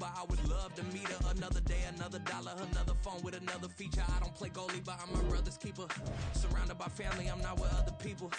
but I would love to meet her. Another day, another dollar, another phone with another feature. I don't play goalie, but I'm my brother's keeper. Surrounded by family, I'm not with other people.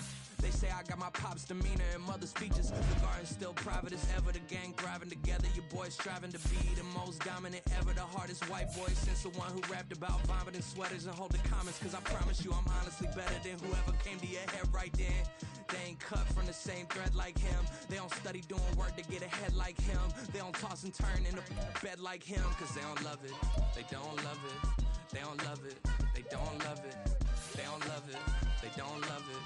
They say I got my pop's demeanor and mother's features. The garden's still private as ever. The gang thriving together. Your boys striving to be the most dominant ever. The hardest white boy since the one who rapped about vomiting sweaters and hold the comments. Cause I promise you I'm honestly better than whoever came to your head right then. They ain't cut from the same thread like him. They don't study doing work to get ahead like him. They don't toss and turn in the bed like him. Cause they don't love it. They don't love it. They don't love it. They don't love it. They don't love it. They don't love it.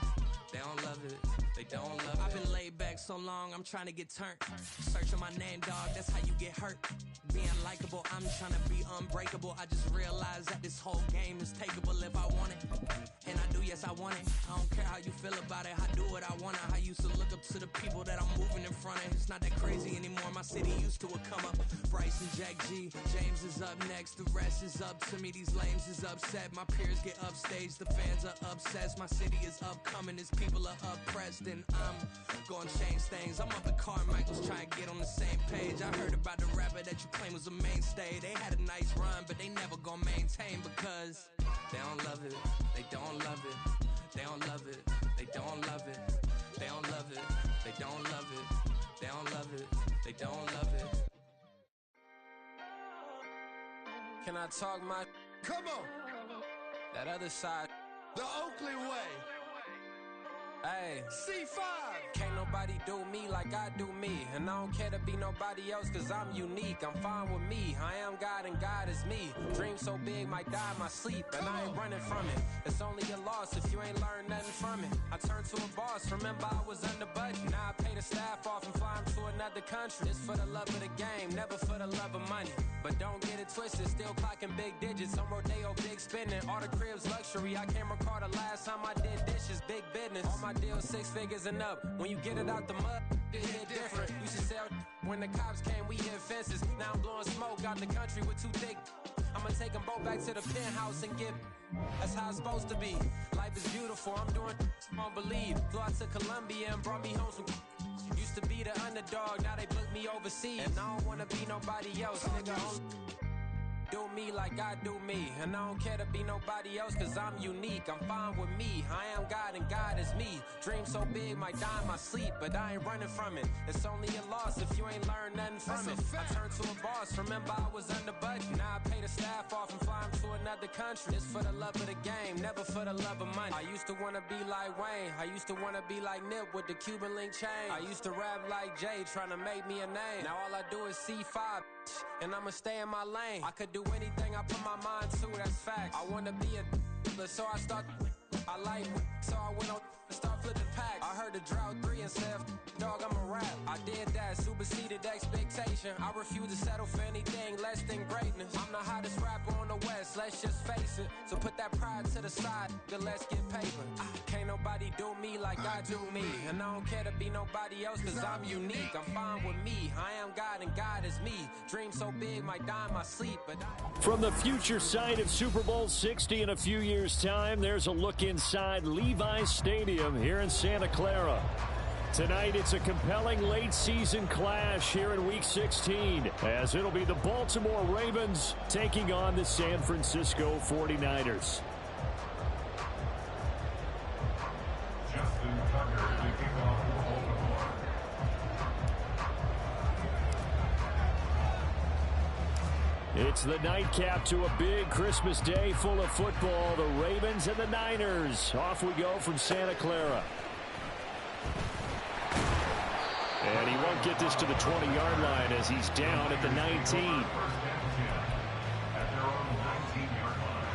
They don't love it. They don't love it. I've been laid back so long, I'm trying to get turned. Searching my name, dog, that's how you get hurt. Being likable, I'm trying to be unbreakable. I just realized that this whole game is takeable if I want it. And I do, yes, I want it. I don't care how you feel about it. I do what I want. I used to look up to the people that I'm moving in front of. It's not that crazy anymore. My city used to a come up. Bryce and Jack G. James is up next. The rest is up to me. These lames is upset. My peers get upstage. The fans are obsessed. My city is upcoming. His people are oppressed. And I'm gonna change things. I'm up at Carmichael's trying to get on the same page. I heard about the rapper that you claim was a mainstay. They had a nice run, but they never gonna maintain because they don't love it. They don't love it. They don't love it. They don't love it. They don't love it. They don't love it. They don't love it. They don't love it. Can I talk my? Come on. That other side. The Oakley way. Hey, C5. Can't nobody do me like I do me. And I don't care to be nobody else cause I'm unique. I'm fine with me. I am God and God is me. Dream so big might die in my sleep. And I ain't running from it. It's only a loss if you ain't learned nothing from it. I turned to a boss. Remember I was under budget. Now I pay the staff off and fly them to another country. It's for the love of the game, never for the love of money. But don't get it twisted. Still clocking big digits. On Rodeo, big spending. All the cribs luxury. I can't recall the last time I did dishes. Big business. All my deals 6 figures and up. When you get it out the mud, it hit different. Used to sell when the cops came, we hit fences. Now I'm blowing smoke out the country with too thick. I'ma take them both back to the penthouse and get. That's how it's supposed to be. Life is beautiful. I'm doing won't believe. Flew out to Colombia and brought me home some. Used to be the underdog, now they book me overseas. And I don't wanna be nobody else, nigga. Do me like I do me. And I don't care to be nobody else cause I'm unique. I'm fine with me. I am God and God is me. Dream so big might die in my sleep, but I ain't running from it. It's only a loss if you ain't learned nothing from it. I turned to a boss, remember I was under budget. Now I pay the staff off and fly them to another country. It's for the love of the game, never for the love of money. I used to wanna be like Wayne. I used to wanna be like Nip with the Cuban link chain. I used to rap like Jay, trying to make me a name. Now all I do is C5, and I'ma stay in my lane. I could do anything I put my mind to, that's fact. I wanna be a so I start. I like so I went on and start flipping packs. I heard the drought 3 and said, dog, I'm a rap. I did that, superseded expectation. I refuse to settle for anything less than greatness. I'm the hottest rapper on the West, let's just face it. So put that pride to the side, then let's get paper. Can't nobody do me like I do me. And I don't care to be nobody else cause I'm unique. I'm fine with me, I am God and God is me. Dream so big might die in my sleep, but From the future site of Super Bowl 60 in a few years' time, there's a look inside Levi's Stadium here in Santa Clara. Tonight, it's a compelling late-season clash here in Week 16, as it'll be the Baltimore Ravens taking on the San Francisco 49ers. Justin Tucker kicking off for Baltimore. It's the nightcap to a big Christmas day full of football. The Ravens and the Niners. Off we go from Santa Clara. And he won't get this to the 20-yard line as he's down at the 19. First and 10 at their own 19-yard line.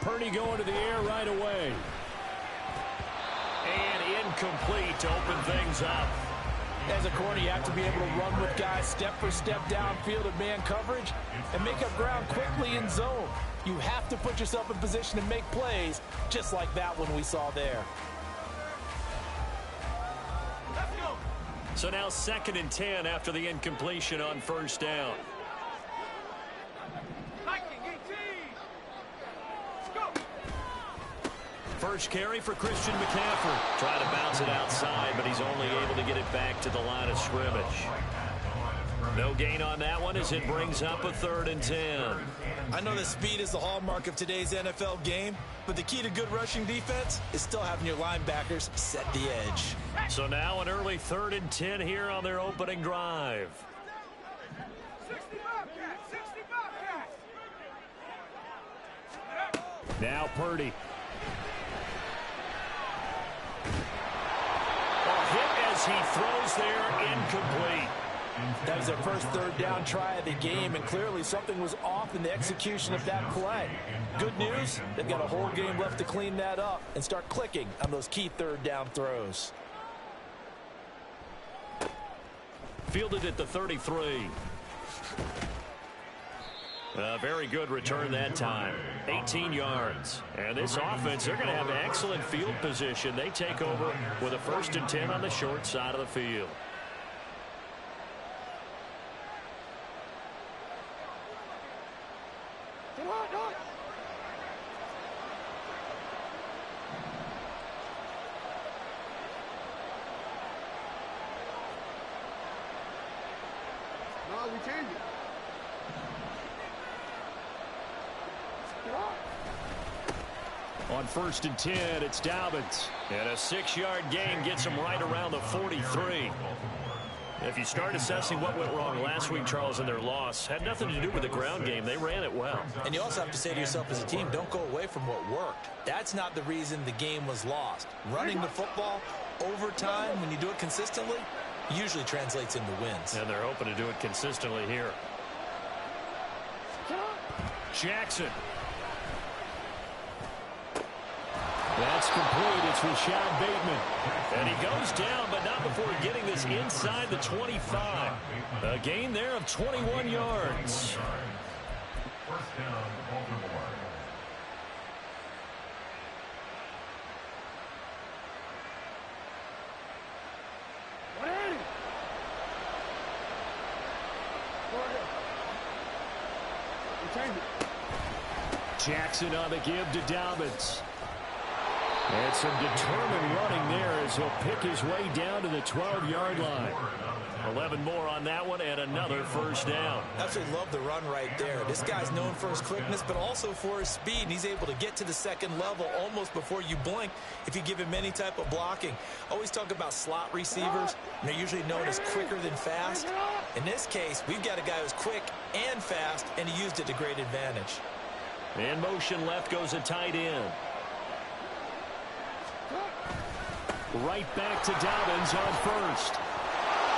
Purdy going to the air right away. And incomplete to open things up. As a corner, you have to be able to run with guys step for step downfield of man coverage and make up ground quickly in zone. You have to put yourself in position to make plays just like that one we saw there. So now 2nd and 10 after the incompletion on first down. First carry for Christian McCaffrey. Trying to bounce it outside, but he's only able to get it back to the line of scrimmage. No gain on that one as it brings up a 3rd and 10. I know that speed is the hallmark of today's NFL game, but the key to good rushing defense is still having your linebackers set the edge. So now an early 3rd and 10 here on their opening drive. 60 Now Purdy. As he throws there, incomplete. That was their first 3rd down try of the game, and clearly something was off in the execution of that play. Good news, they've got a whole game left to clean that up and start clicking on those key 3rd down throws. Fielded at the 33. A very good return that time. 18 yards. And this offense, they're going to have excellent field position. They take over with a 1st and 10 on the short side of the field. No, we changed it. On 1st and 10, it's Dobbins. And a 6-yard gain gets him right around the 43. If you start assessing what went wrong last week, Charles, in their loss, had nothing to do with the ground game. They ran it well. And you also have to say to yourself as a team, don't go away from what worked. That's not the reason the game was lost. Running the football over time, when you do it consistently, usually translates into wins. And they're hoping to do it consistently here. Jackson. That's complete. It's Rashad Bateman. And he goes down, but not before getting this inside the 25. A gain there of 21 yards. 1st down, Baltimore. Jackson on the give to Dobbins. And some determined running there as he'll pick his way down to the 12-yard line. 11 more on that one and another 1st down. Absolutely love the run right there. This guy's known for his quickness, but also for his speed. And he's able to get to the 2nd level almost before you blink if you give him any type of blocking. Always talk about slot receivers. They're usually known as quicker than fast. In this case, we've got a guy who's quick and fast, and he used it to great advantage. In motion left goes a tight end. Right back to Dobbins on 1st.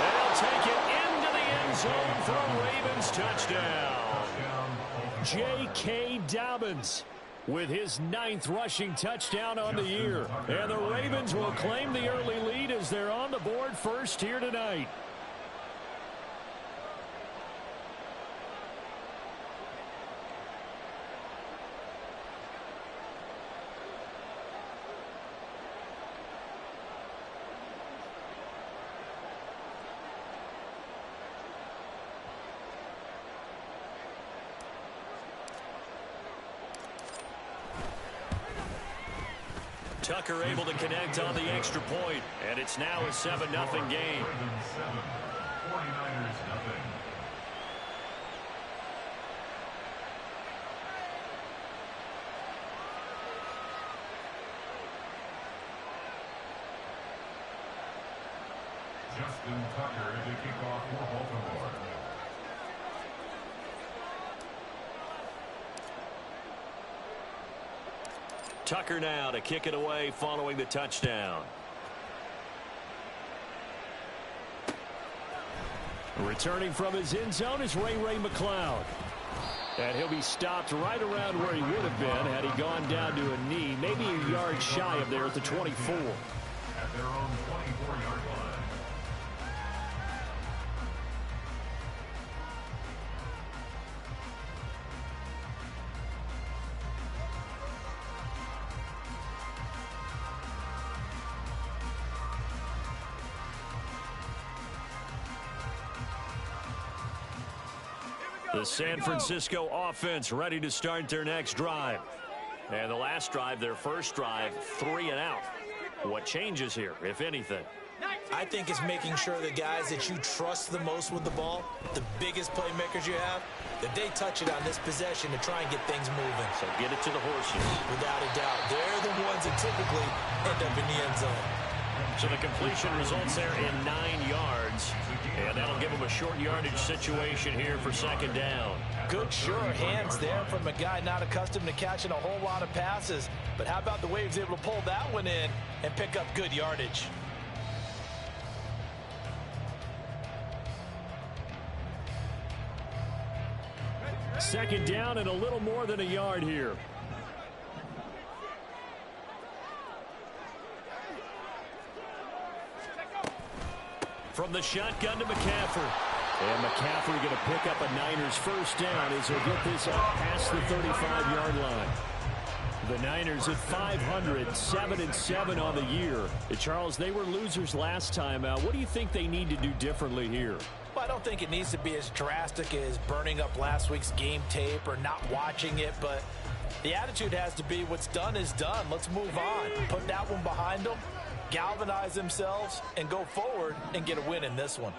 And he'll take it into the end zone for a Ravens touchdown. J.K. Dobbins with his 9th rushing touchdown on the year. And the Ravens will claim the early lead as they're on the board first here tonight. Tucker able to connect on the extra point, and it's now a 7-0 game. 49ers nothing. Justin Tucker to kick off for Baltimore. Tucker now to kick it away following the touchdown. Returning from his end zone is Ray McCloud. And he'll be stopped right around where he would have been had he gone down to a knee, maybe a yard shy of there at the 24. At their own 24-yard line. The San Francisco offense ready to start their next drive. And the last drive, their first drive, 3 and out. What changes here, if anything? I think it's making sure the guys that you trust the most with the ball, the biggest playmakers you have, that they touch it on this possession to try and get things moving. So get it to the horses. Without a doubt. They're the ones that typically end up in the end zone. So the completion results there in 9 yards. And that'll give them a short yardage situation here for second down. Good, sure hands there from a guy not accustomed to catching a whole lot of passes. But how about the way he was able to pull that one in and pick up good yardage? Second down and a little more than a yard here. From the shotgun to McCaffrey. And McCaffrey going to pick up a Niners first down as he'll get this out past the 35-yard line. The Niners at 500, 7-7 on the year. Charles, they were losers last time out. What do you think they need to do differently here? Well, I don't think it needs to be as drastic as burning up last week's game tape or not watching it, but the attitude has to be what's done is done. Let's move on. Put that one behind them, galvanize themselves, and go forward and get a win in this one.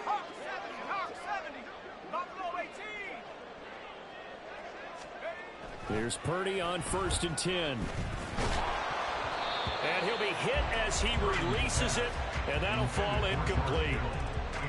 Hawk 70, Buffalo 18. Here's Purdy on 1st and 10. And he'll be hit as he releases it, and that'll fall incomplete.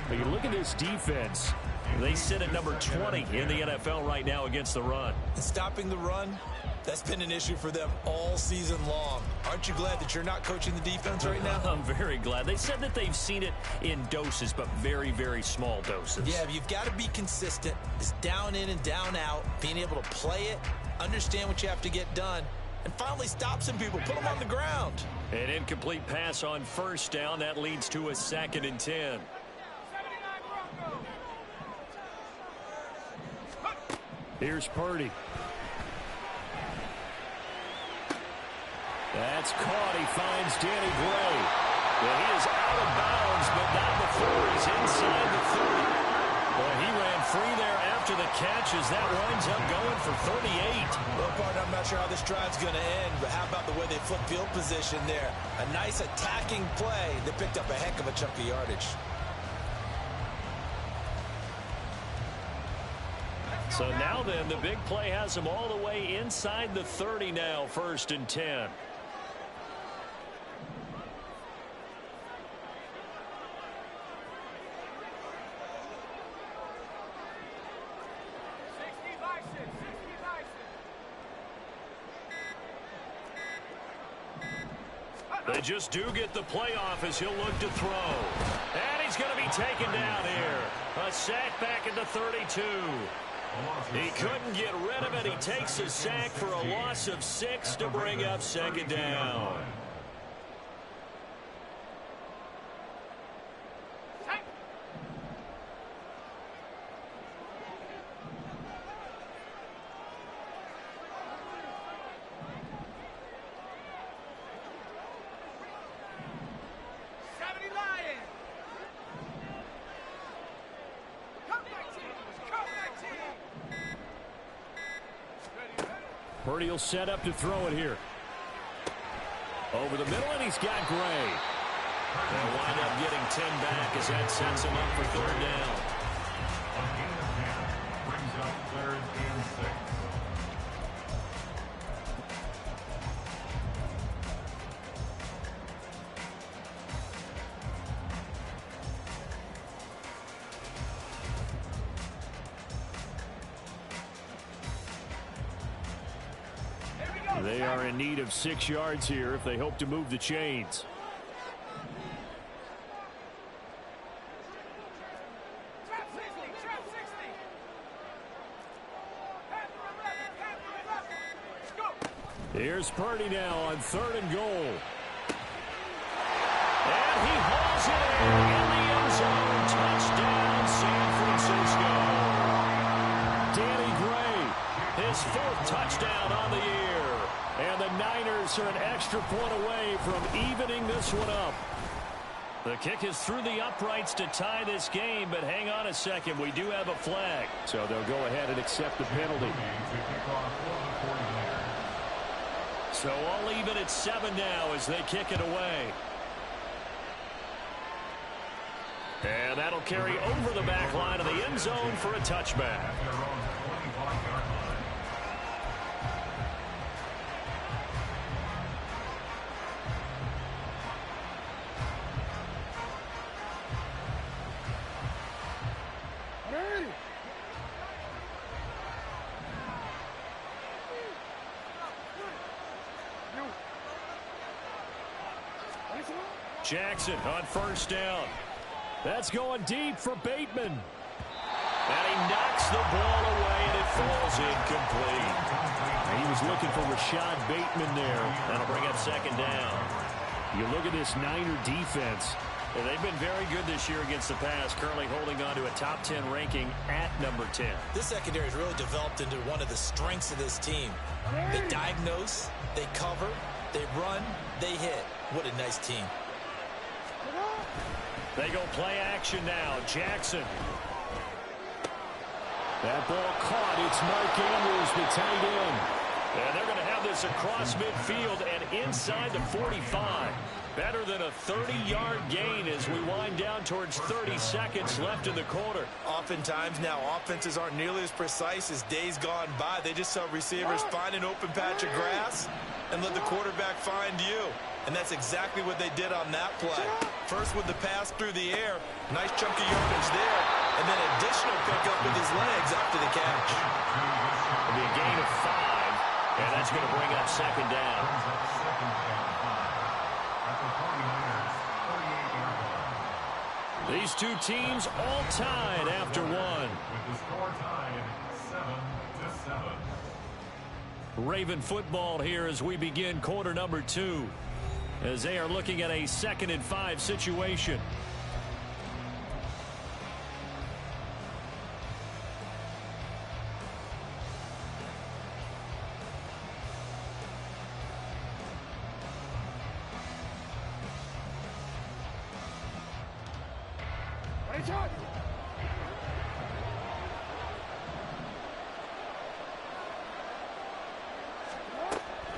But you look at this defense. They sit at number 20 in the NFL right now against the run. And stopping the run, that's been an issue for them all season long. Aren't you glad that you're not coaching the defense right now? I'm very glad. They said that they've seen it in doses, but very, very small doses. Yeah, you've got to be consistent. It's down in and down out, being able to play it, understand what you have to get done, and finally stop some people, put them on the ground. An incomplete pass on 1st down. That leads to a 2nd and 10. Here's Purdy. That's caught. He finds Danny Gray. Well, he is out of bounds, but not before he's inside the 30. Well, he ran free there after the catches. That winds up going for 38. Well, partner, I'm not sure how this drive's going to end, but how about the way they flip field position there? A nice attacking play that picked up a heck of a chunk of yardage. So now then, the big play has him all the way inside the 30 now, 1st and 10. They just do get the playoff as he'll look to throw. And he's going to be taken down here. A sack back at the 32. He couldn't get rid of it. He takes a sack for a loss of 6 to bring up 2nd down. Purdy will set up to throw it here. Over the middle, and he's got Gray. They'll wind up getting 10 back as that sets him up for 3rd down. Brings up 3rd and 6. They are in need of 6 yards here if they hope to move the chains. Here's Purdy now on 3rd and goal. And he hauls it in the end zone. Touchdown, San Francisco. Danny Gray, his 4th touchdown on the year. And the Niners are an extra point away from evening this one up. The kick is through the uprights to tie this game, but hang on a second. We do have a flag. So they'll go ahead and accept the penalty. So all even at 7 now as they kick it away. And that'll carry over the back line of the end zone for a touchback. Jackson on first down. That's going deep for Bateman. And he knocks the ball away, and it falls incomplete. He was looking for Rashad Bateman there. That'll bring up second down. You look at this Niner defense. They've been very good this year against the pass, currently holding on to a top 10 ranking at number 10. This secondary has really developed into one of the strengths of this team. They diagnose, they cover, they run, they hit. What a nice team. They go play action now. Jackson. That ball caught. It's Mark Andrews, the tight end. And they're going to have this across midfield and inside the 45. Better than a 30-yard gain as we wind down towards 30 seconds left in the quarter. Oftentimes now offenses aren't nearly as precise as days gone by. They just saw receivers find an open patch of grass and let the quarterback find you. And that's exactly what they did on that play. First with the pass through the air. Nice chunk of yardage there. And then additional pickup with his legs after the catch. It'll be a gain of 5. And that's going to bring up second down. These two teams all tied after one. With the score tied 7-7. Raven football here as we begin quarter number 2. As they are looking at a 2nd and 5 situation.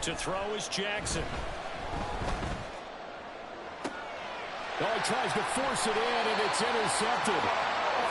To throw is Jackson. Oh, he tries to force it in, and it's intercepted.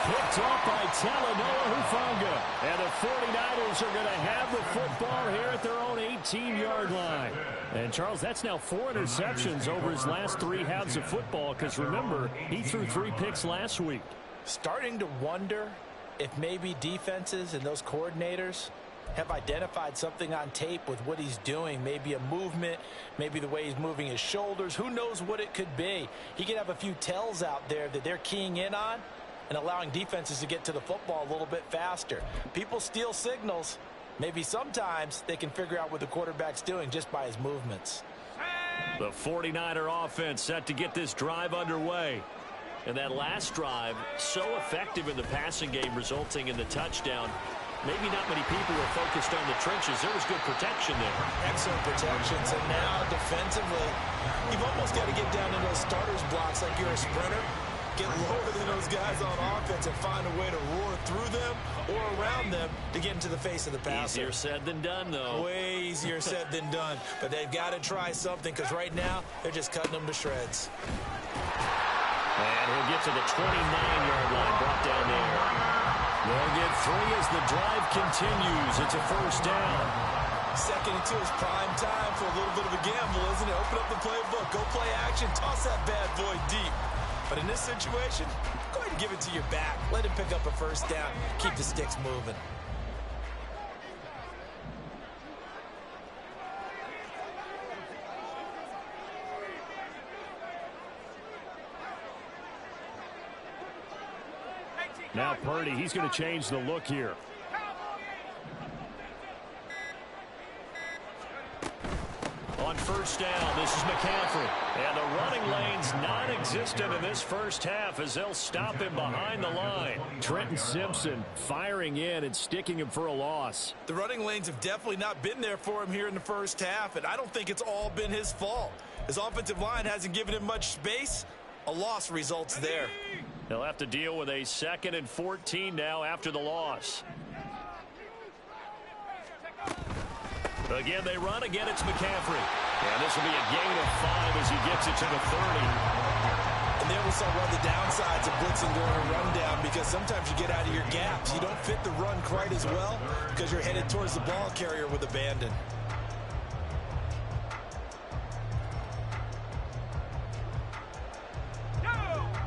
Picked up by Talanoa Hufanga. And the 49ers are going to have the football here at their own 18-yard line. And, Charles, that's now 4 interceptions over his last 3 halves of football, because, remember, he threw 3 picks last week. Starting to wonder if maybe defenses and those coordinators have identified something on tape with what he's doing. Maybe a movement, maybe the way he's moving his shoulders. Who knows what it could be? He could have a few tells out there that they're keying in on and allowing defenses to get to the football a little bit faster. People steal signals. Maybe sometimes they can figure out what the quarterback's doing just by his movements. The 49er offense set to get this drive underway. And that last drive, so effective in the passing game, resulting in the touchdown. Maybe not many people were focused on the trenches. There was good protection there. Excellent protection. So now defensively, you've almost got to get down in those starters blocks like you're a sprinter. Get lower than those guys on offense and find a way to roar through them or around them to get into the face of the passer. Easier said than done, though. Way easier said than done. But they've got to try something, because right now they're just cutting them to shreds. And he'll get to the 29-yard line, brought down there. They'll get 3 as the drive continues. It's a first down. 2nd and 2 is prime time for a little bit of a gamble, isn't it? Open up the playbook, go play action, toss that bad boy deep. But in this situation, go ahead and give it to your back. Let him pick up a first down. Keep the sticks moving. Now Purdy, he's going to change the look here. On first down. This is McCaffrey. And the running lane's non-existent in this first half as they'll stop him behind the line. Trenton Simpson firing in and sticking him for a loss. The running lanes have definitely not been there for him here in the first half, and I don't think it's all been his fault. His offensive line hasn't given him much space. A loss results there. They'll have to deal with a 2nd and 14 now after the loss. Again, they run. Again, it's McCaffrey. And this will be a gain of 5 as he gets it to the 30. And there we saw one of the downsides of blitzing during a rundown, because sometimes you get out of your gaps. You don't fit the run quite as well because you're headed towards the ball carrier with abandon.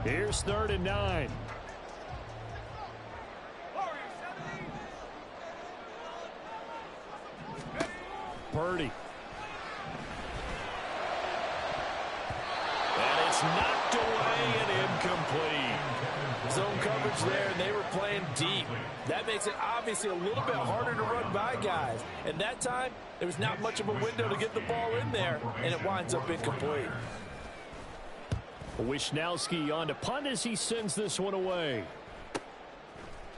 Here's 3rd and 9. Purdy. And it's knocked away and incomplete. Zone coverage there, and they were playing deep. That makes it obviously a little bit harder to run by guys. And that time, there was not much of a window to get the ball in there, and it winds up incomplete. Wisnowski on to punt as he sends this one away.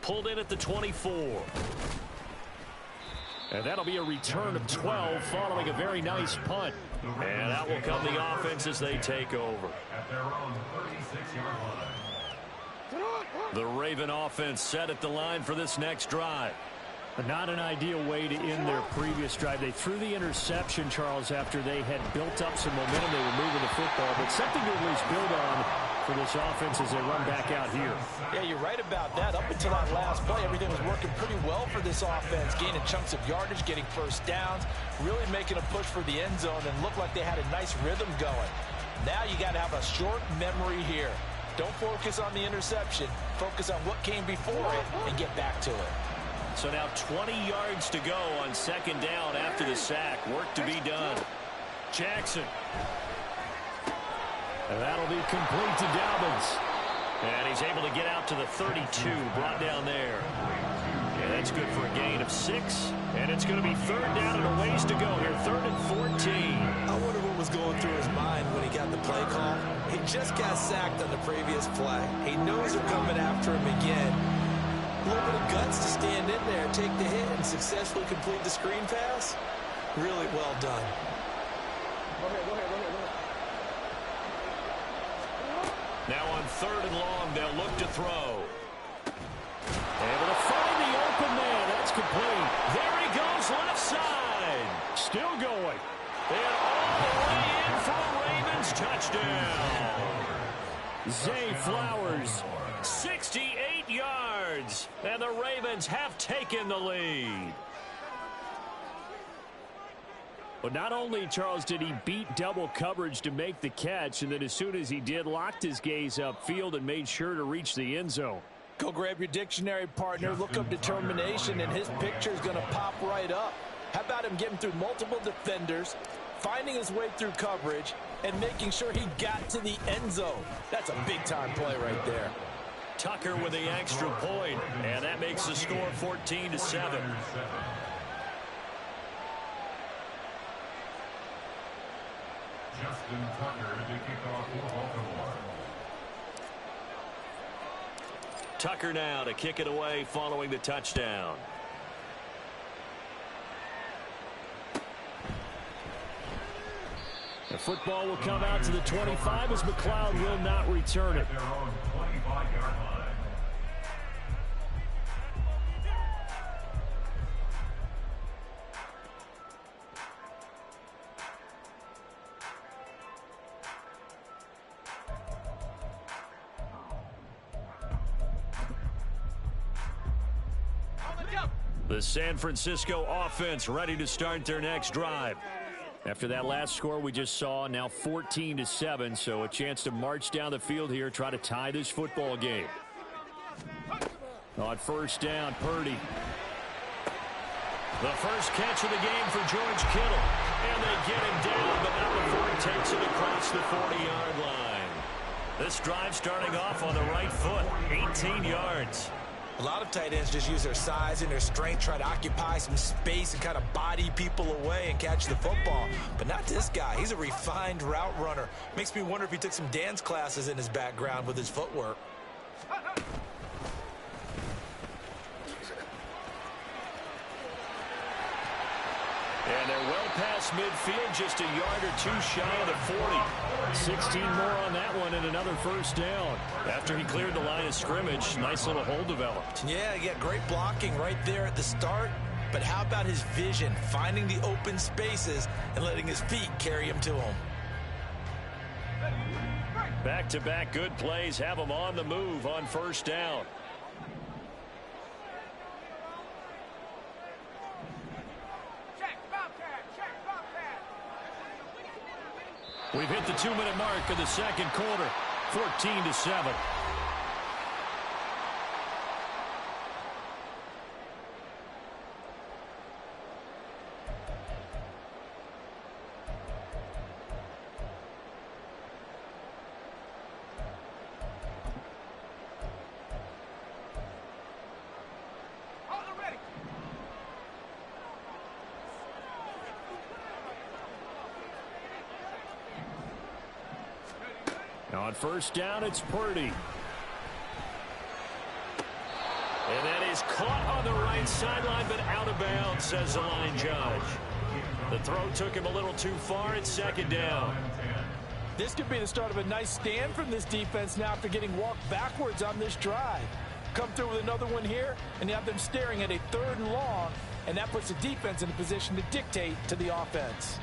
Pulled in at the 24. And that'll be a return of 12 following a very nice punt. And out will come the offense as they take over. At their own 36-yard line. The Raven offense set at the line for this next drive. But not an ideal way to end their previous drive. They threw the interception, Charles, after they had built up some momentum. They were moving the football, but something to at least build on for this offense as they run back out here. Yeah, you're right about that. Up until that last play, everything was working pretty well for this offense, gaining chunks of yardage, getting first downs, really making a push for the end zone, and looked like they had a nice rhythm going. Now you got to have a short memory here. Don't focus on the interception. Focus on what came before it and get back to it. So now 20 yards to go on 2nd down after the sack. Work to be done. Jackson. And that'll be complete to Dobbins. And he's able to get out to the 32, brought down there. Yeah, that's good for a gain of 6. And it's going to be 3rd down and a ways to go here. 3rd and 14. I wonder what was going through his mind when he got the play call. He just got sacked on the previous play. He knows they're coming after him again. A little bit of guts to stand in there, take the hit, and successfully complete the screen pass. Really well done. Go ahead. Now on 3rd and long, they'll look to throw. Able to find the open man. That's complete. There he goes, left side. Still going. And all the way in for a Ravens touchdown. Zay Flowers, 68 yards. And the Ravens have taken the lead. But not only, Charles, did he beat double coverage to make the catch, and then as soon as he did, locked his gaze upfield and made sure to reach the end zone. Go grab your dictionary, partner. Look up determination, and his picture is going to pop right up. How about him getting through multiple defenders, finding his way through coverage, and making sure he got to the end zone? That's a big-time play right there. Tucker with the extra point, and that makes the score 14-7. Justin Tucker to kick off for Baltimore. Tucker now to kick it away following the touchdown. The football will come out to the 25 as McLeod will not return it. At their own 25-yard line. The San Francisco offense ready to start their next drive. After that last score we just saw, now 14-7, so a chance to march down the field here, try to tie this football game. On 1st down, Purdy. The first catch of the game for George Kittle. And they get him down, but not before he takes it across the 40-yard line. This drive starting off on the right foot, 18 yards. A lot of tight ends just use their size and their strength, try to occupy some space and kind of body people away and catch the football. But not this guy. He's a refined route runner. Makes me wonder if he took some dance classes in his background with his footwork. And they're well past midfield, just a yard or two shy of the 40. 16 more on that one and another first down. After he cleared the line of scrimmage, nice little hole developed. Yeah, great blocking right there at the start. But how about his vision, finding the open spaces and letting his feet carry him to him? Back-to-back good plays have him on the move on first down. We've hit the 2-minute mark of the second quarter, 14-7. On first down, it's Purdy. And that is caught on the right sideline, but out of bounds, says the line judge. The throw took him a little too far. It's second down. This could be the start of a nice stand from this defense now after getting walked backwards on this drive. Come through with another one here, and you have them staring at a 3rd and long, and that puts the defense in a position to dictate to the offense.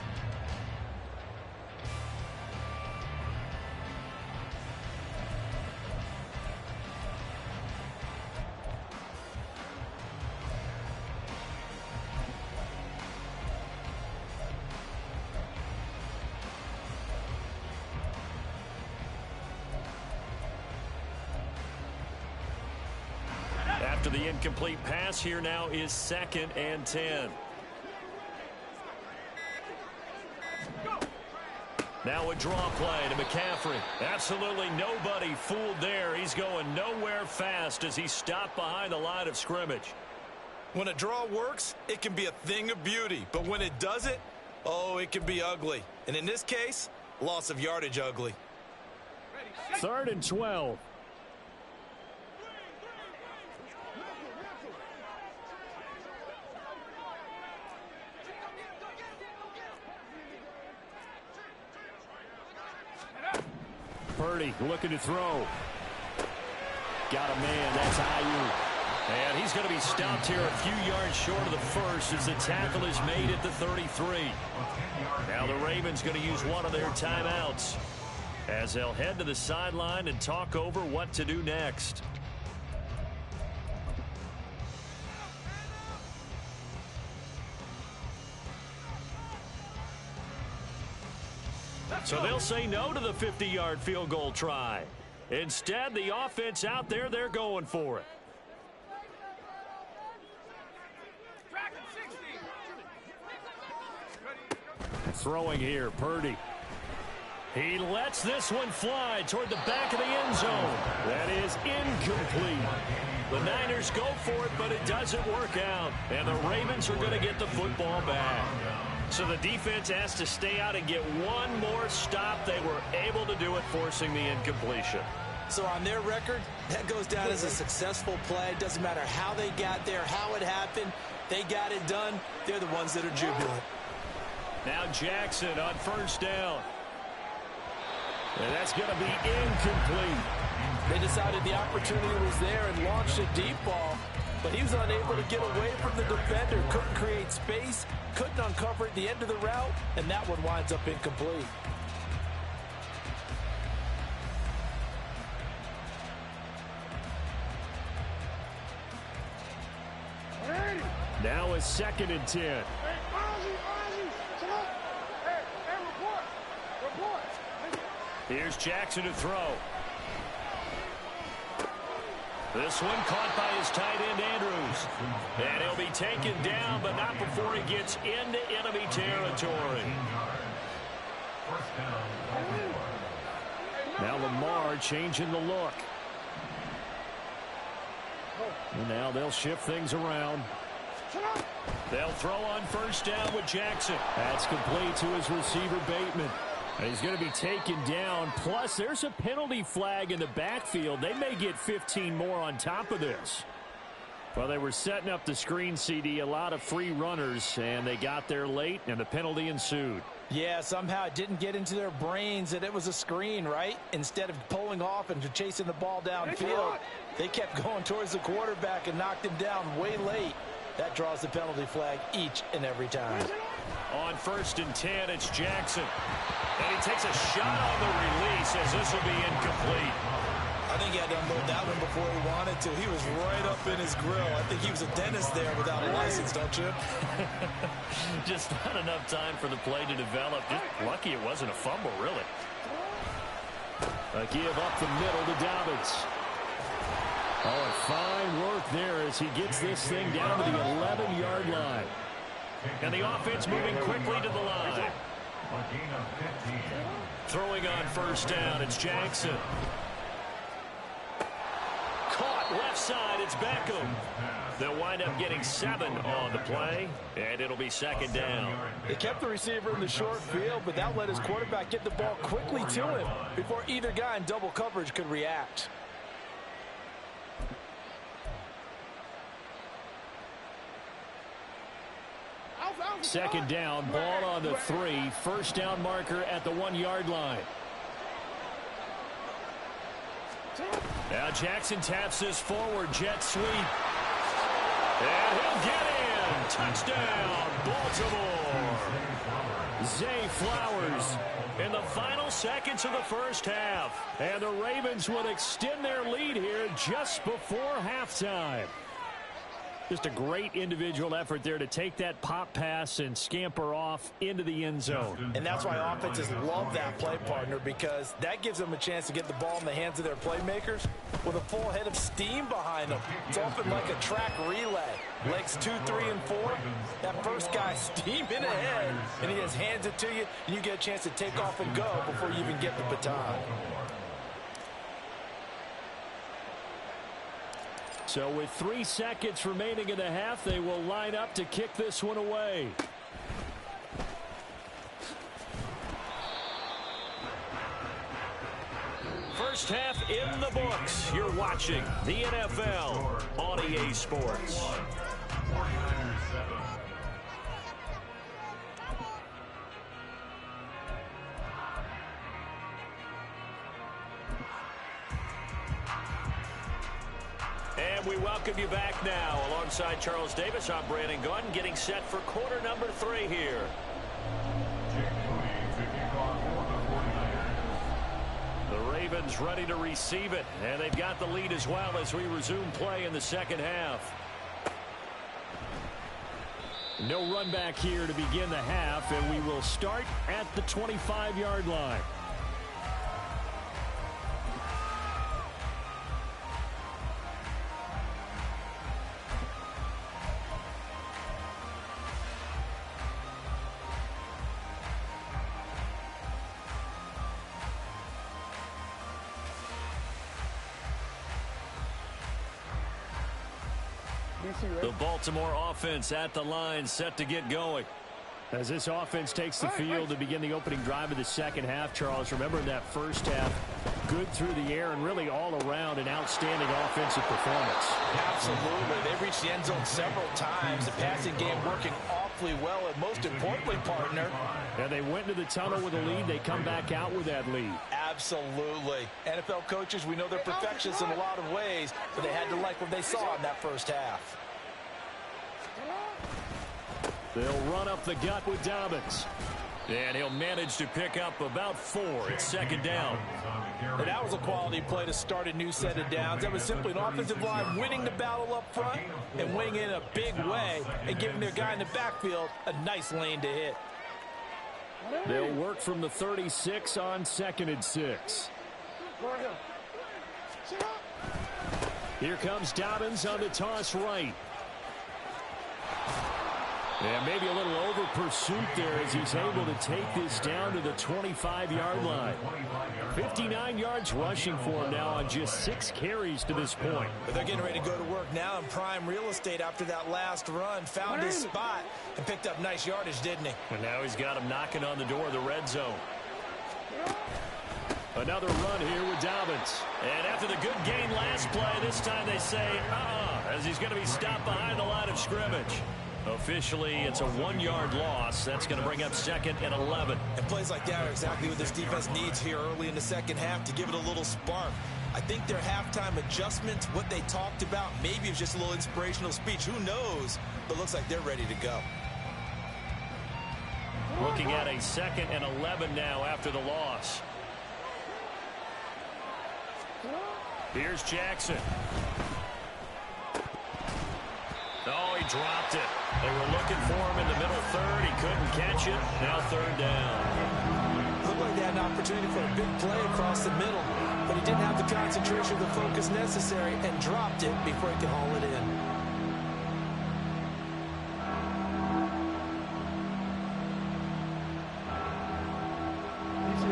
After the incomplete pass, here now is 2nd and 10. Now a draw play to McCaffrey. Absolutely nobody fooled there. He's going nowhere fast as he stopped behind the line of scrimmage. When a draw works, it can be a thing of beauty. But when it doesn't, oh, it can be ugly. And in this case, loss of yardage ugly. 3rd and 12. Purdy looking to throw. Got a man. That's Ayuk. And he's going to be stopped here a few yards short of the first as the tackle is made at the 33. Now the Ravens going to use one of their timeouts as they'll head to the sideline and talk over what to do next. So they'll say no to the 50-yard field goal try. Instead, the offense out there, they're going for it. Throwing here, Purdy. He lets this one fly toward the back of the end zone. That is incomplete. The Niners go for it, but it doesn't work out. And the Ravens are going to get the football back. So the defense has to stay out and get one more stop. They were able to do it, forcing the incompletion. So on their record, that goes down as a successful play. Doesn't matter how they got there, how it happened. They got it done. They're the ones that are jubilant. Now Jackson on first down. And that's going to be incomplete. They decided the opportunity was there and launched a deep ball, but he was unable to get away from the defender, couldn't create space, couldn't uncover at the end of the route, and that one winds up incomplete. Now a 2nd and 10. Here's Jackson to throw. This one caught by his tight end, Andrews. And he'll be taken down, but not before he gets into enemy territory. Now Lamar changing the look. And now they'll shift things around. They'll throw on first down with Jackson. That's complete to his receiver, Bateman. And he's going to be taken down. Plus, there's a penalty flag in the backfield. They may get 15 more on top of this. Well, they were setting up the screen, CD, a lot of free runners, and they got there late, and the penalty ensued. Yeah, somehow it didn't get into their brains that it was a screen, right? Instead of pulling off and chasing the ball downfield, they kept going towards the quarterback and knocked him down way late. That draws the penalty flag each and every time. On 1st and 10, it's Jackson. And he takes a shot on the release as this will be incomplete. I think he had to unload that one before he wanted to. He was right up in his grill. I think he was a dentist there without a license, don't you? Just not enough time for the play to develop. Just lucky it wasn't a fumble, really. A give up the middle to Dobbins. Oh, and fine work there as he gets this thing down to the 11-yard line. And the offense moving quickly to the line. Throwing on first down, it's Jackson. Caught left side, it's Beckham. They'll wind up getting 7 on the play, and it'll be 2nd down. They kept the receiver in the short field, but that let his quarterback get the ball quickly to him before either guy in double coverage could react. Second down, ball on the 3. First down marker at the 1-yard line. Now Jackson taps this forward, jet sweep. And he'll get in. Touchdown, Baltimore. Zay Flowers in the final seconds of the first half. And the Ravens will extend their lead here just before halftime. Just a great individual effort there to take that pop pass and scamper off into the end zone. And that's why offenses love that play, partner, because that gives them a chance to get the ball in the hands of their playmakers with a full head of steam behind them. It's often like a track relay. Legs 2, 3, and 4. That first guy steaming ahead, and he just hands it to you, and you get a chance to take off and go before you even get the baton. So with 3 seconds remaining in the half, they will line up to kick this one away. First half in the books. You're watching the NFL on EA Sports. And we welcome you back now. Alongside Charles Davis, I'm Brandon Gaudin, getting set for quarter number 3 here. The Ravens ready to receive it, and they've got the lead as well as we resume play in the second half. No run back here to begin the half, and we will start at the 25-yard line. The Baltimore offense at the line, set to get going. As this offense takes the field to begin the opening drive of the second half, Charles, remember that first half, good through the air and really all around an outstanding offensive performance. Absolutely. They've reached the end zone several times. The passing game working awfully well, and most importantly, partner. And they went into the tunnel with a lead. They come back out with that lead. Absolutely. NFL coaches, we know they're perfectionists in a lot of ways, but they had to like what they saw in that first half. They'll run up the gut with Dobbins. And he'll manage to pick up about 4. It's second down. And that was a quality play to start a new set of downs. That was simply an offensive line winning the battle up front and winning it in a big way and giving their guy in the backfield a nice lane to hit. They'll work from the 36 on 2nd and 6. Here comes Dobbins on the toss right. And maybe a little over pursuit there as he's able to take this down to the 25-yard line. 59 yards rushing for him now on just 6 carries to this point. But they're getting ready to go to work now in prime real estate after that last run. Found his spot and picked up nice yardage, didn't he? And now he's got him knocking on the door of the red zone. Another run here with Dobbins. And after the good gain last play, this time they say, as he's going to be stopped behind the line of scrimmage. Officially, it's a 1-yard loss. That's going to bring up 2nd and 11. And plays like that are exactly what this defense needs here early in the second half to give it a little spark. I think their halftime adjustments, what they talked about, maybe it's just a little inspirational speech. Who knows? But it looks like they're ready to go. Looking at a 2nd and 11 now after the loss. Here's Jackson. Oh, he dropped it. They were looking for him in the middle third. He couldn't catch it. Now 3rd down. Looked like they had an opportunity for a big play across the middle, but he didn't have the concentration or the focus necessary and dropped it before he could haul it in.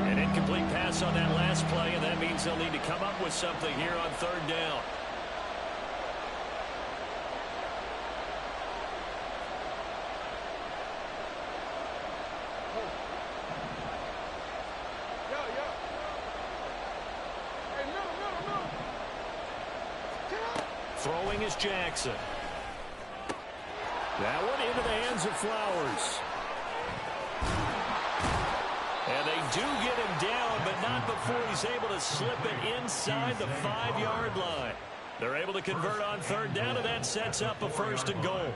An incomplete pass on that last play, and that means they'll need to come up with something here on 3rd down. Throwing is Jackson. That one into the hands of Flowers. And they do get him down, but not before he's able to slip it inside the 5-yard line. They're able to convert on 3rd down, and that sets up a 1st and goal.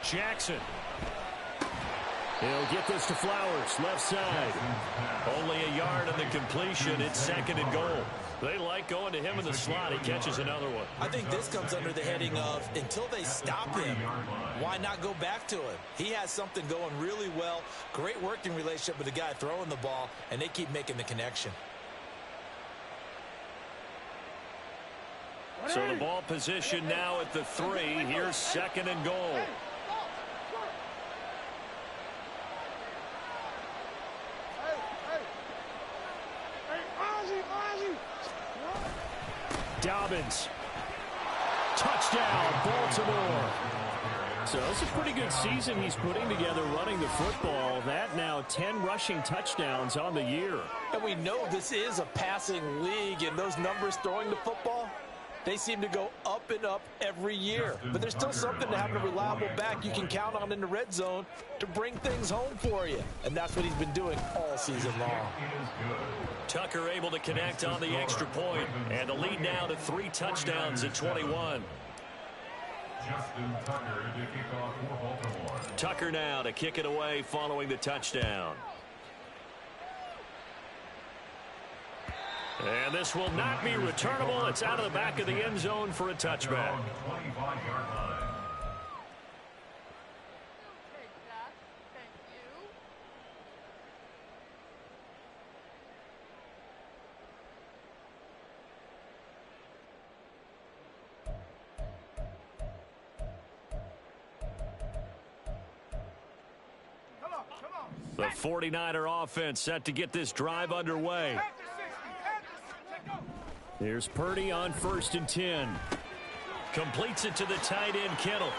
Jackson. He'll get this to Flowers, left side. Only a yard on the completion. It's 2nd and goal. They like going to him in the slot. He catches another one. I think this comes under the heading of until they stop him, why not go back to him? He has something going really well. Great working relationship with the guy throwing the ball, and they keep making the connection. So the ball position now at the 3. Here's 2nd and goal. Dobbins. Touchdown, Baltimore. So it's a pretty good season he's putting together running the football. That now 10 rushing touchdowns on the year. And we know this is a passing league, and those numbers throwing the football, they seem to go up and up every year. But there's still something to having a reliable back you can count on in the red zone to bring things home for you. And that's what he's been doing all season long. Tucker able to connect on the extra point, and the lead now to 3 touchdowns at 21. Justin Tucker to kick off for Baltimore. Tucker now to kick it away following the touchdown. And this will not be returnable. It's out of the back of the end zone for a touchback. 25-yard line. The 49er offense set to get this drive underway. Here's Purdy on 1st and 10. Completes it to the tight end, Kittle.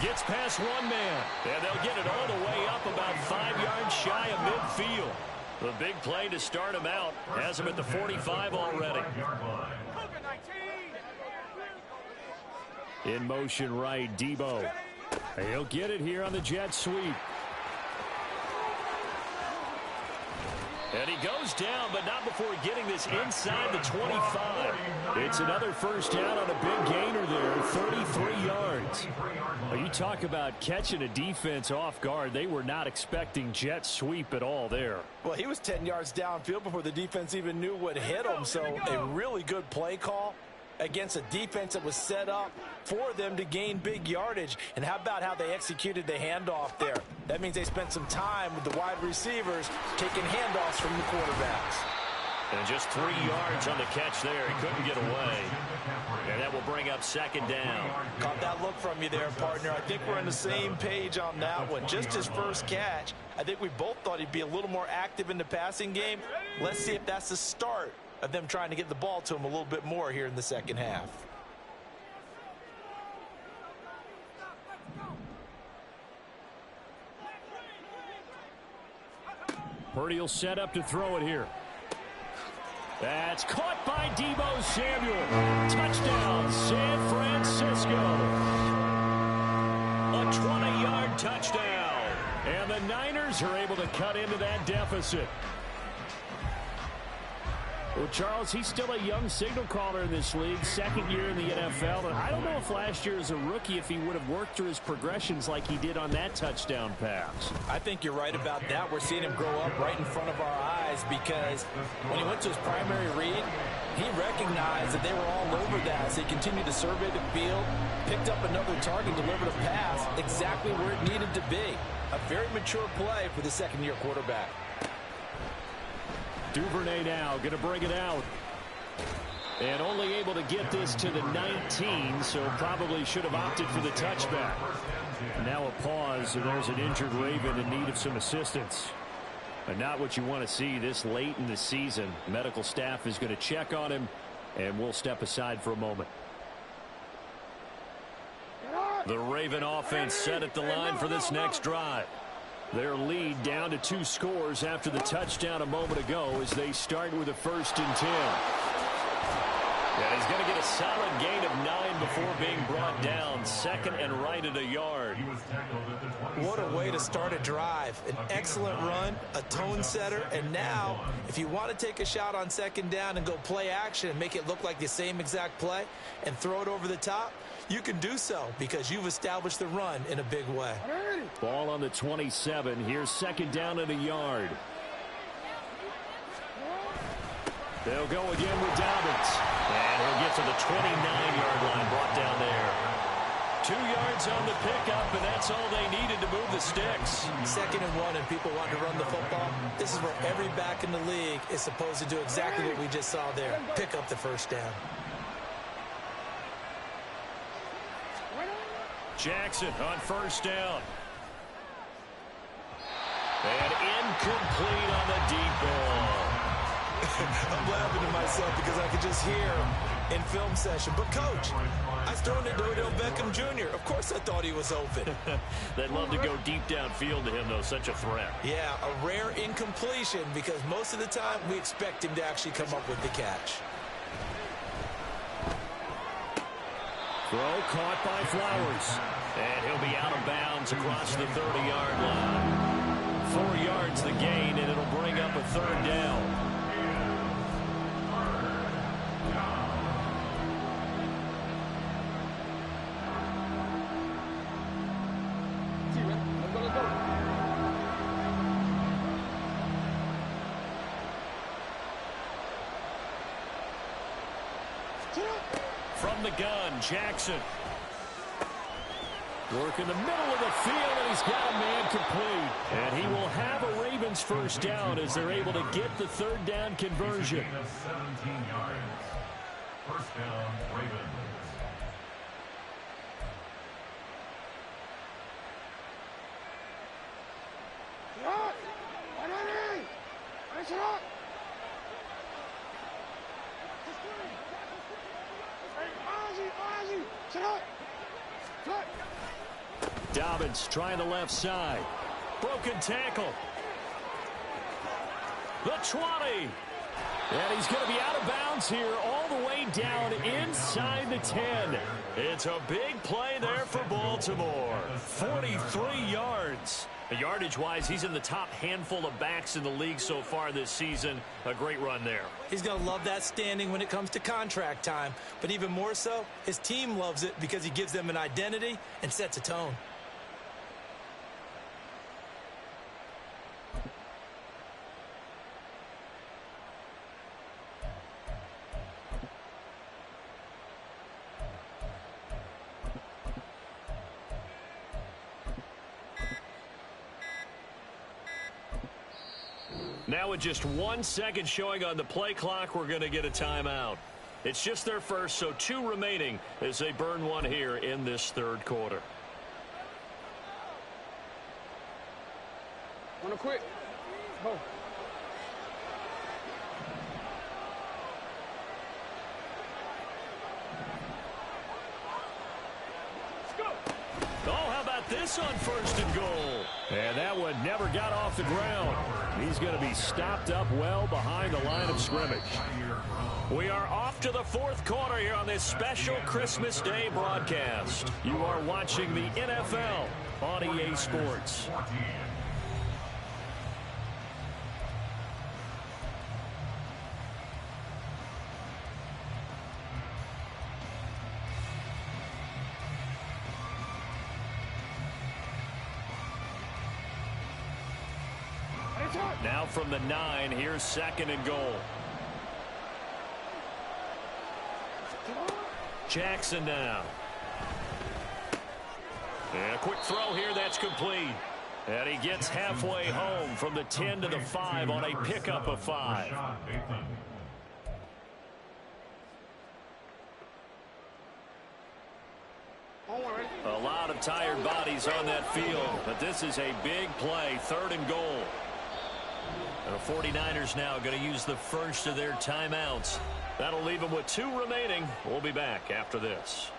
Gets past one man, and they'll get it all the way up about 5 yards shy of midfield. The big play to start him out has him at the 45 already. In motion right, Debo. He'll get it here on the jet sweep. And he goes down, but not before getting this inside the 25. It's another 1st down on a big gainer there, 33 yards. Well, you talk about catching a defense off guard. They were not expecting jet sweep at all there. Well, he was 10 yards downfield before the defense even knew what hit him, so a really good play call. against a defense that was set up for them to gain big yardage. And how about how they executed the handoff there? That means they spent some time with the wide receivers taking handoffs from the quarterbacks. And just 3 yards on the catch there. He couldn't get away. And that will bring up second down. Caught that look from you there, partner. I think we're on the same page on that one. Just his first catch. I think we both thought he'd be a little more active in the passing game. Let's see if that's the start of them trying to get the ball to him a little bit more here in the second half. Purdy will set up to throw it here. That's caught by Deebo Samuel. Touchdown, San Francisco. A 20-yard touchdown. And the Niners are able to cut into that deficit. Well, Charles, he's still a young signal caller in this league, second year in the NFL. And I don't know if last year as a rookie, if he would have worked through his progressions like he did on that touchdown pass. I think you're right about that. We're seeing him grow up right in front of our eyes because when he went to his primary read, he recognized that they were all over that. So he continued to survey the field, picked up another target, delivered a pass exactly where it needed to be. A very mature play for the second-year quarterback. Duvernay now going to bring it out. And only able to get this to the 19, so probably should have opted for the touchback. Now a pause, and there's an injured Raven in need of some assistance. But not what you want to see this late in the season. Medical staff is going to check on him, and we'll step aside for a moment. The Raven offense set at the line for this next drive. Their lead down to 2 scores after the touchdown a moment ago as they start with a 1st and 10. Yeah, he's going to get a solid gain of 9 before being brought down. Second and right at a yard. What a way to start a drive. An excellent run, a tone setter, and now if you want to take a shot on second down and go play action and make it look like the same exact play and throw it over the top, you can do so because you've established the run in a big way. Ball on the 27. Here's second down at a yard. They'll go again with Dobbins. And he'll get to the 29-yard line, brought down there. 2 yards on the pickup, and that's all they needed to move the sticks. 2nd and 1, and people want to run the football. This is where every back in the league is supposed to do exactly what we just saw there. Pick up the first down. Jackson on first down. And incomplete on the deep ball. I'm laughing to myself because I could just hear in film session. But, Coach, I was throwing it to Odell Beckham Jr. Of course I thought he was open. They'd love to go deep downfield to him, though. Such a threat. Yeah, a rare incompletion because most of the time we expect him to actually come up with the catch. Throw caught by Flowers. And he'll be out of bounds across the 30-yard line. 4 yards the gain, and it'll bring up a 3rd down. From the gun, Jackson. Work in the middle of the field, and he's got a man complete. And he will have a Ravens first down as they're able to get the 3rd down conversion. 17 yards. First down, Ravens. Dobbins trying the left side. Broken tackle. The 20. And he's going to be out of bounds here all the way down inside the 10. It's a big play there for Baltimore. 43 yards. Yardage-wise, he's in the top handful of backs in the league so far this season. A great run there. He's going to love that standing when it comes to contract time. But even more so, his team loves it because he gives them an identity and sets a tone. Now with just 1 second showing on the play clock, we're going to get a timeout. It's just their first, so 2 remaining as they burn one here in this third quarter. Wanna quit? Oh. Oh, how about this on first and goal? And that one never got off the ground. He's going to be stopped up well behind the line of scrimmage. We are off to the fourth quarter here on this special Christmas Day broadcast. You are watching the NFL on EA Sports. Now from the 9, here's second and goal. Jackson now. And a quick throw here, that's complete. And he gets halfway home from the 10 to the 5 on a pickup of 5. A lot of tired bodies on that field, but this is a big play, third and goal. And the 49ers now going to use the first of their timeouts. That'll leave them with 2 remaining. We'll be back after this.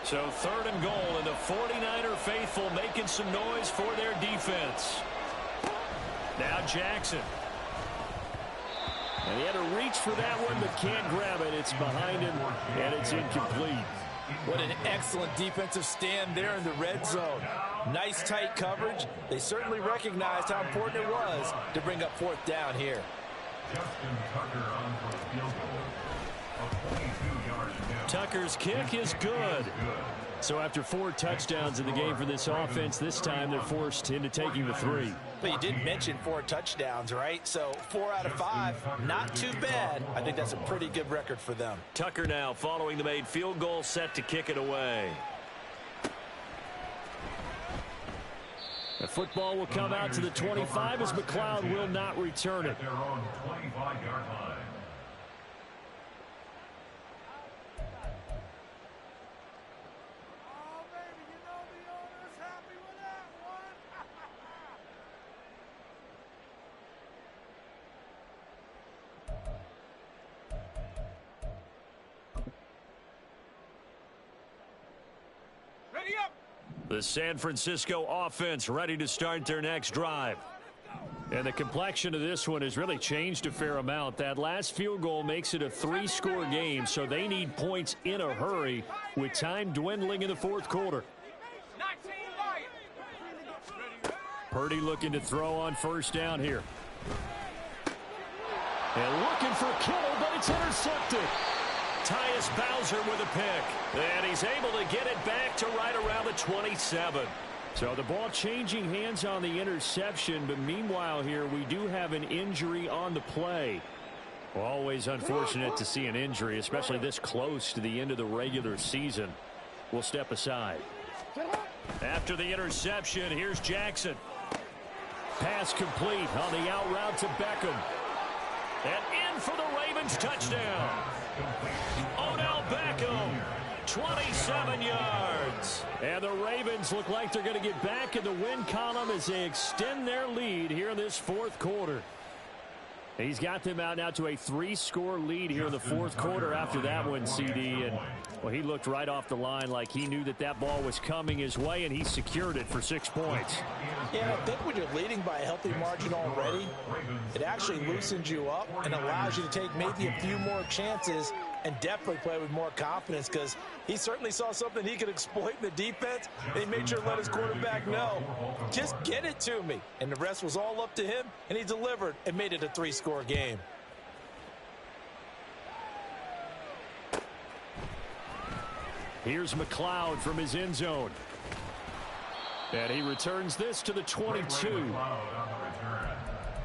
So third and goal, and the 49er faithful making some noise for their defense. Now Jackson. And he had to reach for that one, but can't grab it. It's behind him, and it's incomplete. What an excellent defensive stand there in the red zone. Nice tight coverage. They certainly recognized how important it was to bring up fourth down here. Justin Tucker on for the field goal. A 22-yard attempt. Tucker's kick is good. So after 4 touchdowns in the game for this offense, this time they're forced into taking the 3. But you did mention 4 touchdowns, right? So 4 out of 5, not too bad. I think that's a pretty good record for them. Tucker now following the made field goal, set to kick it away. The football will come out to the 25 as McLeod will not return it. At their own 25-yard line. The San Francisco offense ready to start their next drive. And the complexion of this one has really changed a fair amount. That last field goal makes it a 3-score game, so they need points in a hurry with time dwindling in the fourth quarter. Purdy looking to throw on first down here. And looking for Kittle, but it's intercepted. Tyus Bowser with a pick. And he's able to get it back to right around the 27. So the ball changing hands on the interception, but meanwhile here we do have an injury on the play. Always unfortunate to see an injury, especially this close to the end of the regular season. We'll step aside. After the interception, here's Jackson. Pass complete on the out route to Beckham. And in for the Ravens touchdown. Odell Beckham, 27 yards. And the Ravens look like they're going to get back in the win column as they extend their lead here in this fourth quarter. He's got them out now to a 3-score lead here in the fourth quarter after that one, CD. And, well, he looked right off the line like he knew that that ball was coming his way, and he secured it for 6 points. Yeah, I think when you're leading by a healthy margin already, it actually loosens you up and allows you to take maybe a few more chances and definitely play with more confidence, because he certainly saw something he could exploit in the defense. And he made sure to let his quarterback know, just get it to me. And the rest was all up to him, and he delivered and made it a 3-score game. Here's McLeod from his end zone. And he returns this to the 22.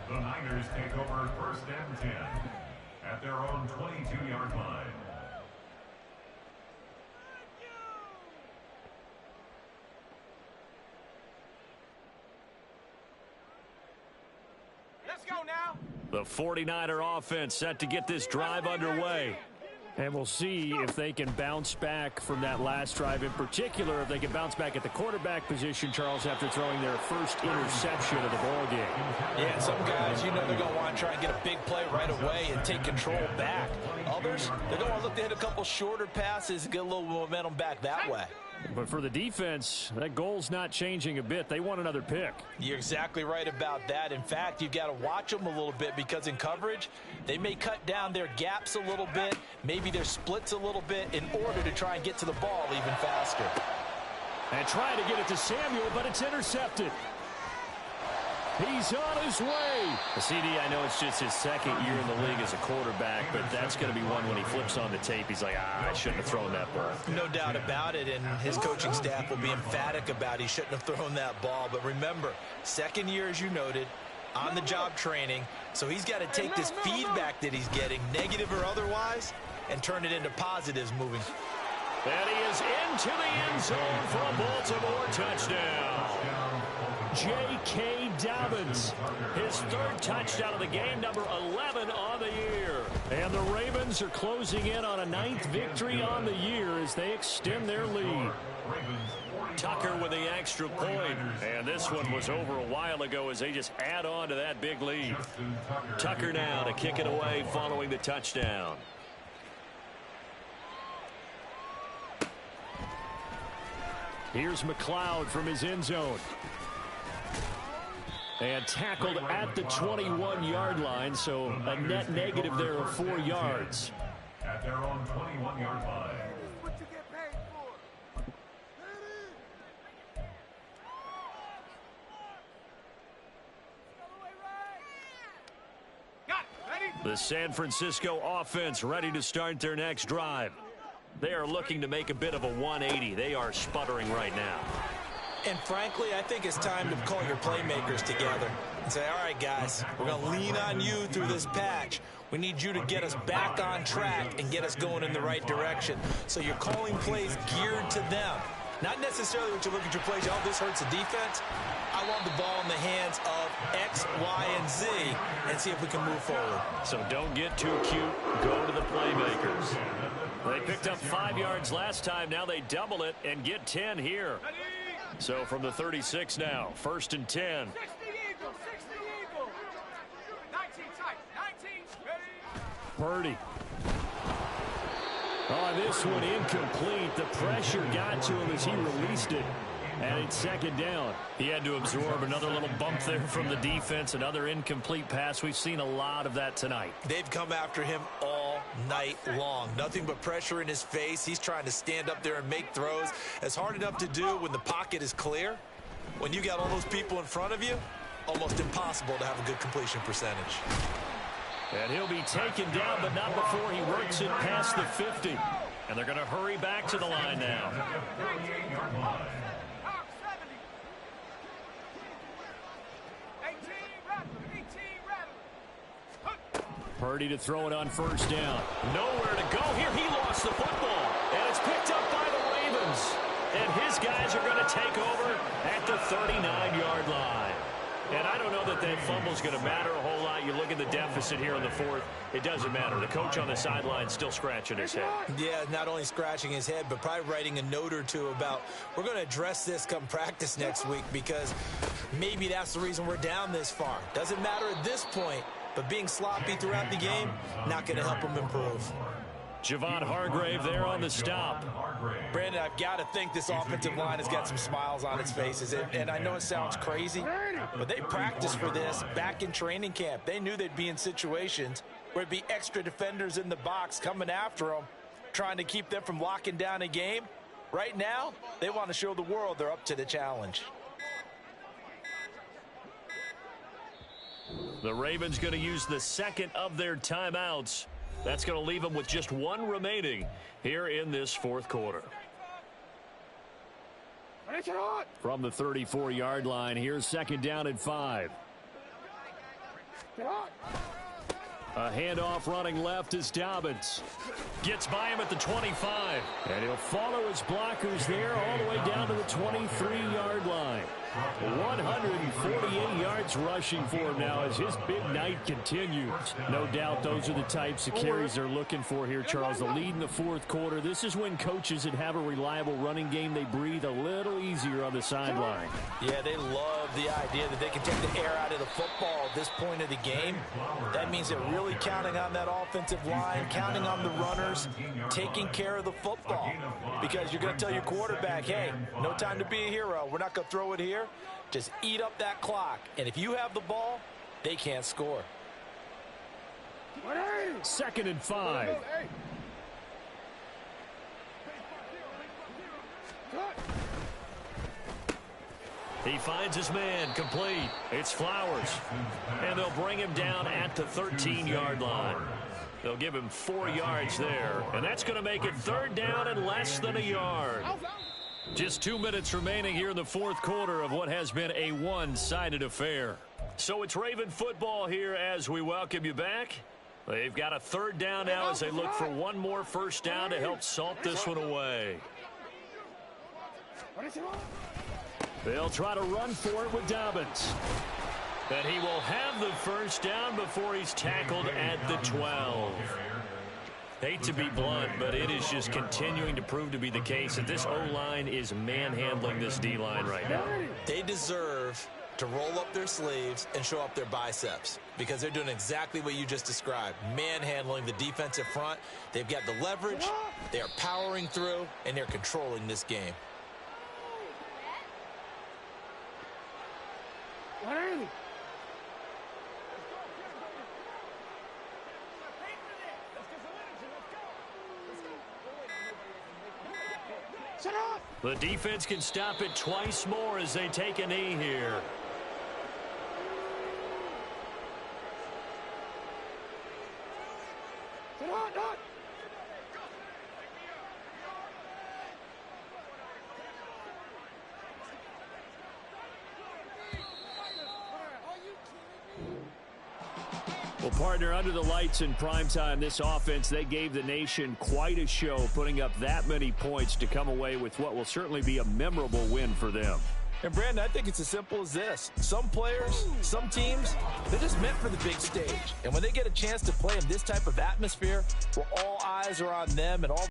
The Niners take over first and 10 at their own 22-yard line. The 49er offense set to get this drive underway. And we'll see if they can bounce back from that last drive in particular, if they can bounce back at the quarterback position, Charles, after throwing their first interception of the ball game. Yeah, some guys, they're going to want to try and get a big play right away and take control back. Others, they're going to look to hit a couple shorter passes and get a little momentum back that way. But for the defense, that goal's not changing a bit. They want another pick. You're exactly right about that. In fact, you've got to watch them a little bit because in coverage, they may cut down their gaps a little bit, maybe their splits a little bit in order to try and get to the ball even faster. And trying to get it to Samuel, but it's intercepted. He's on his way. CD, I know it's just his second year in the league as a quarterback, but that's going to be one when he flips on the tape. He's like, I shouldn't have thrown that ball. No doubt about it, and his coaching staff will be emphatic about he shouldn't have thrown that ball. But remember, second year, as you noted, on-the-job training, so he's got to take this feedback that he's getting, negative or otherwise, and turn it into positives moving. And he is into the end zone for a Baltimore touchdown. J.K. Dobbins, his third touchdown of the game, number 11 on the year. And the Ravens are closing in on a 9th victory on the year as they extend their lead. Tucker with the extra point. And this one was over a while ago as they just add on to that big lead. Tucker now to kick it away following the touchdown. Here's McLeod from his end zone. And tackled at the 21-yard line, so a net negative there of 4 yards. At their own 21-yard line. The San Francisco offense ready to start their next drive. They are looking to make a bit of a 180. They are sputtering right now. And frankly, I think it's time to call your playmakers together and say, all right, guys, we're going to lean on you through this patch. We need you to get us back on track and get us going in the right direction. So you're calling plays geared to them. Not necessarily what you look at your plays, oh, this hurts the defense. I want the ball in the hands of X, Y, and Z and see if we can move forward. So don't get too cute. Go to the playmakers. They picked up 5 yards last time. Now they double it and get 10 here. So from the 36 now, 1st and 10. 60 Eagle. 19 tight. 19. Ready. Purdy. Oh, this one incomplete. The pressure got to him as he released it. And it's 2nd down. He had to absorb another little bump there from the defense. Another incomplete pass. We've seen a lot of that tonight. They've come after him all night long. Nothing but pressure in his face. He's trying to stand up there and make throws. It's hard enough to do when the pocket is clear. When you got all those people in front of you, almost impossible to have a good completion percentage. And he'll be taken down, but not before he works it past the 50. And they're going to hurry back to the line now. Purdy to throw it on 1st down. Nowhere to go here. He lost the football. And it's picked up by the Ravens. And his guys are going to take over at the 39-yard line. And I don't know that that fumble's going to matter a whole lot. You look at the deficit here in the 4th. It doesn't matter. The coach on the sideline still scratching his head. Yeah, not only scratching his head, but probably writing a note or two about we're going to address this come practice next week because maybe that's the reason we're down this far. Doesn't matter at this point, but being sloppy throughout the game, not going to help him improve. Javon Hargrave there on the stop. Brandon, I've got to think this offensive line has got some smiles on its faces. And I know it sounds crazy, but they practiced for this back in training camp. They knew they'd be in situations where it'd be extra defenders in the box coming after them, trying to keep them from locking down a game. Right now, they want to show the world they're up to the challenge. The Ravens going to use the 2nd of their timeouts. That's going to leave them with just 1 remaining here in this 4th quarter. From the 34-yard line, here's 2nd down and 5. A handoff running left is Dobbins. Gets by him at the 25. And he'll follow his blockers there all the way down to the 23-yard line. 148 yards rushing for him now as his big night continues. No doubt those are the types of carries they're looking for here, Charles. The lead in the fourth quarter. This is when coaches that have a reliable running game, they breathe a little easier on the sideline. Yeah, they love the idea that they can take the air out of the football at this point of the game. That means they're really counting on that offensive line, counting on the runners, taking care of the football. Because you're going to tell your quarterback, hey, no time to be a hero. We're not going to throw it here. Just eat up that clock. And if you have the ball, they can't score. 2nd and 5. He finds his man, complete. It's Flowers. And they'll bring him down at the 13-yard line. They'll give him 4 yards there. And that's going to make it 3rd down and less than a yard. Just 2 minutes remaining here in the fourth quarter of what has been a one-sided affair. So it's Raven football here as we welcome you back. They've got a 3rd down now as they look for one more first down to help salt this one away. They'll try to run for it with Dobbins. And he will have the first down before he's tackled at the 12. Hate to be blunt, but it is just continuing to prove to be the case that this O-line is manhandling this D-line right now. They deserve to roll up their sleeves and show up their biceps because they're doing exactly what you just described, manhandling the defensive front. They've got the leverage, they're powering through, and they're controlling this game. The defense can stop it twice more as they take a knee here. Well, partner, under the lights in primetime, this offense, they gave the nation quite a show, putting up that many points to come away with what will certainly be a memorable win for them. And, Brandon, I think it's as simple as this. Some players, some teams, they're just meant for the big stage. And when they get a chance to play in this type of atmosphere where all eyes are on them and all